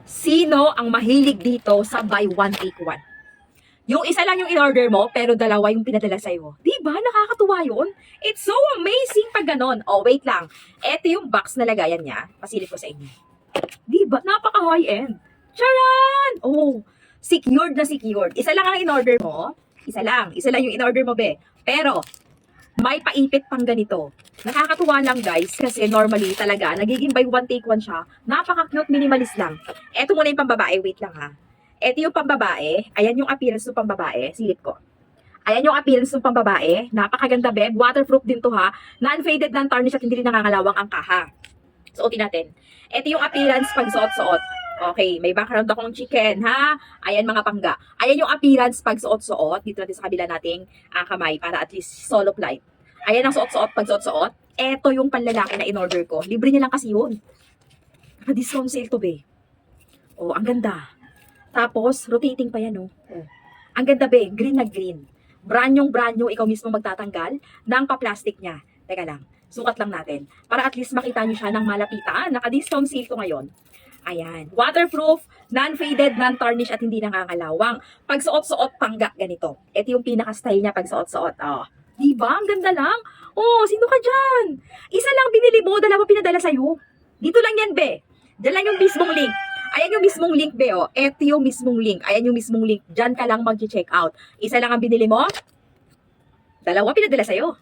Sino ang mahilig dito sa buy one take one? Yung isa lang yung in-order mo, pero dalawa yung pinadala sa'yo. Diba? Nakakatuwa yun? It's so amazing pag ganon. Oh, wait lang. Ito yung box na lagayan niya. Pasilip ko sa inyo. Diba? Napaka-high-end. Charan! Oh, secured na secured. Isa lang ang in-order mo. Isa lang. Isa lang yung in-order mo, be. Pero, may paipit pang ganito. Nakakatuwa lang guys kasi normally talaga nagiging buy one take one siya. Napaka-cute, minimalist lang. Eto muna yung pambabae, wait lang ha. Eto yung pambabae, ayan yung appearance ng pambabae, silip ko. Ayan yung appearance ng pambabae, napakaganda beb, waterproof din to ha. Non-faded, non-tarnish at hindi rin nangangalawang ang kaha. Suotin natin. Eto yung appearance pag suot-suot. Okay, may background akong chicken, ha? Ayan mga pangga. Ayan yung appearance pag suot-suot. Dito natin sa kabila nating kamay para at least solo flight. Ayan ang suot-suot pag suot-suot. Eto yung panlalaki na in-order ko. Libre niya lang kasi yun. Naka-discount sale to, be. Oh, ang ganda. Tapos, rotating pa yan, oh. Oh. Ang ganda, be. Green na green. Brand new, ikaw mismo magtatanggal ng pa-plastic niya. Teka lang. Sukat lang natin. Para at least makita niyo siya ng malapitan. Naka-discount sale to ngayon. Ayan. Waterproof, non-faded, non-tarnish at hindi nangangalawang. Pag suot-suot, pangga ganito. Ito yung pinaka-style niya pag suot-suot. Oh. Diba? Ang ganda lang. Oh, sino ka dyan? Isa lang binili mo, dalawa pinadala sa'yo. Dito lang yan, be. Diyan lang yung mismong link. Ayan yung mismong link, be, oh. Ito yung mismong link. Ayan yung mismong link. Diyan ka lang mag-check out. Isa lang ang binili mo, dalawa pinadala sa'yo.